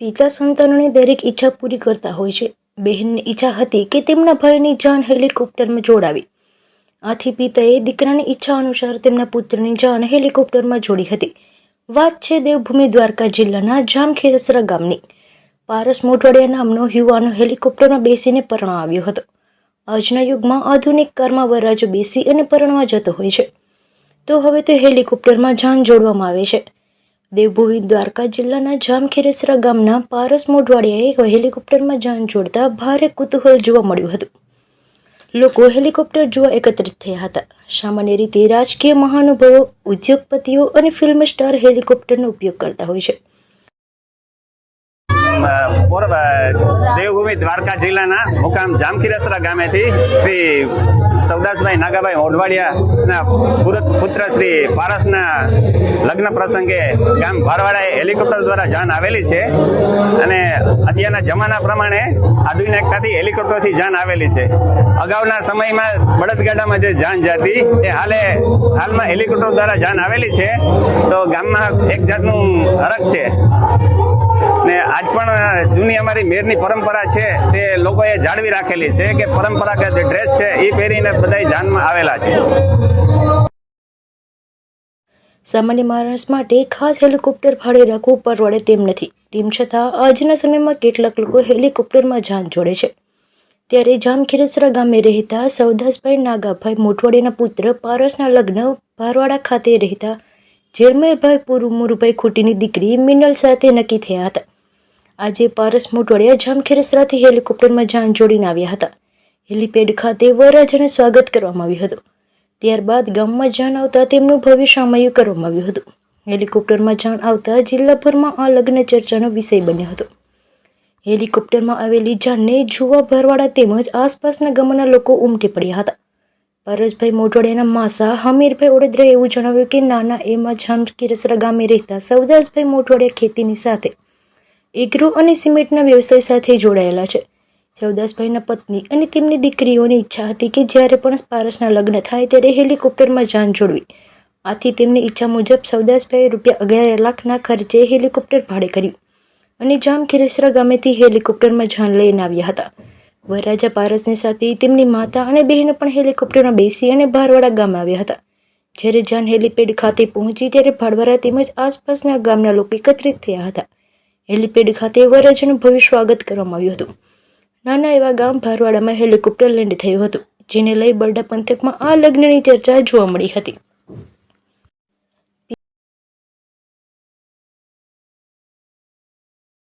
પિતા સંતાનોની દરેક ઈચ્છા પૂરી કરતા હોય છે. બહેનની ઈચ્છા હતી કે તેમના ભાઈની જાન હેલિકોપ્ટરમાં જોડાવી. આથી પિતાએ દીકરાની ઈચ્છા અનુસાર તેમના પુત્રની જાન હેલિકોપ્ટરમાં જોડી હતી. વાત છે દેવભૂમિ દ્વારકા જિલ્લાના જામખેરસરા ગામની. પારસ મોઢવાડિયા નામનો યુવાન હેલિકોપ્ટરમાં બેસીને પરણવા આવ્યો હતો. આજના યુગમાં આધુનિક કારમાં વરરાજો બેસી અને પરણવા જતો હોય છે, તો હવે તે હેલિકોપ્ટરમાં જાન જોડવામાં આવે છે. દેવભૂમિ દ્વારકા જિલ્લાના જામખેરસરા ગામના પારસ મોઢવાડિયાએ હેલિકોપ્ટરમાં જાન જોડતા ભારે કુતૂહલ જોવા મળ્યું હતું. લોકો હેલિકોપ્ટર જોવા એકત્રિત થયા હતા. સામાન્ય રીતે રાજકીય મહાનુભાવો, ઉદ્યોગપતિઓ અને ફિલ્મ સ્ટાર હેલિકોપ્ટરનો ઉપયોગ કરતા હોય છે. દેવભૂમિ દ્વારકા જિલ્લાના મુકામ જામખેરસરા ગામેથી શ્રી સૌદાસભાઈ નાગાભાઈ મોઢવાડિયાના પુત્ર શ્રી પારસના લગ્ન પ્રસંગે ગામ ભારવાડાએ હેલિકોપ્ટર દ્વારા જાન આવેલી છે અને અત્યારના જમાના પ્રમાણે આધુનિકતાથી હેલિકોપ્ટરથી જાન આવેલી છે. અગાઉના સમયમાં બળદગાડામાં જે જાન જતી એ હાલમાં હેલિકોપ્ટર દ્વારા જાન આવેલી છે. તો ગામમાં એક જાતનું હરખ છે ને આજ પણ જૂની અમારી મેરની પરંપરા છે તે લોકોએ જાળવી રાખેલી છે કે પરંપરાગત ડ્રેસ છે એ પહેરીને બધા જાનમાં આવેલા છે. સામાન્ય માણસ માટે ખાસ હેલિકોપ્ટર ભાડે રાખવું પરવડે તેમ નથી. તેમ છતાં આજના સમયમાં કેટલાક લોકો હેલિકોપ્ટરમાં જાન જોડે છે. ત્યારે જામખેરસરા ગામે રહેતા સૌદાસભાઈ નાગાભાઈ મોઢવાડિયાના પુત્ર પારસના લગ્ન ભારવાડા ખાતે રહેતા ઝેરમેરભાઈ મુરુભાઈ ખુટીની દીકરી મિનલ સાથે નક્કી થયા હતા. આજે પારસ મોઢવાડિયા જામખેરસરાથી હેલિકોપ્ટરમાં જાન જોડીને આવ્યા હતા. હેલીપેડ ખાતે વરરાજાનું સ્વાગત કરવામાં આવ્યું હતું. ત્યારબાદ ગામમાં જાન આવતા તેમનું ભવ્ય સામયું કરવામાં આવ્યું હતું. હેલિકોપ્ટરમાં જાન આવતા જિલ્લાભરમાં આ લગ્ન ચર્ચાનો વિષય બન્યો હતો. હેલિકોપ્ટરમાં આવેલી જાનને જોવા ભરવાડા તેમજ આસપાસના ગામના લોકો ઉમટી પડ્યા હતા. પારસભાઈ મોઢવાડિયાના માસા હમીરભાઈ ઓડેદરાએ એવું જણાવ્યું કે નાના એમાં જામખેરસરા ગામે રહેતા સૌદાસભાઈ મોઢવાડિયા ખેતીની સાથે એગ્રો અને સિમેન્ટના વ્યવસાય સાથે જોડાયેલા છે. સૌદાસભાઈના પત્ની અને તેમની દીકરીઓની ઈચ્છા હતી કે જ્યારે પણ પારસના લગ્ન થાય ત્યારે હેલિકોપ્ટરમાં જાન જોડવી. આથી તેમની ઈચ્છા મુજબ સૌદાસભાઈએ ₹11 લાખના ખર્ચે હેલિકોપ્ટર ભાડે કર્યું અને જામખેરસરા ગામેથી હેલિકોપ્ટરમાં જાન લઈને આવ્યા હતા. વરરાજા પારસની સાથે તેમની માતા અને બહેનો પણ હેલિકોપ્ટરમાં બેસી અને ભારવાડા ગામ આવ્યા હતા. જ્યારે જાન હેલીપેડ ખાતે પહોંચી ત્યારે ભાડવારા તેમજ આસપાસના ગામના લોકો એકત્રિત થયા હતા. હેલીપેડ ખાતે વરરાજાનું ભવ્ય સ્વાગત કરવામાં આવ્યું હતું. નાના એવા ગામ ભારવાડામાં હેલિકોપ્ટર લેન્ડ થયું હતું, જેને લઈ બરડા પંથકમાં આ લગ્નની ચર્ચા જોવા મળી હતી.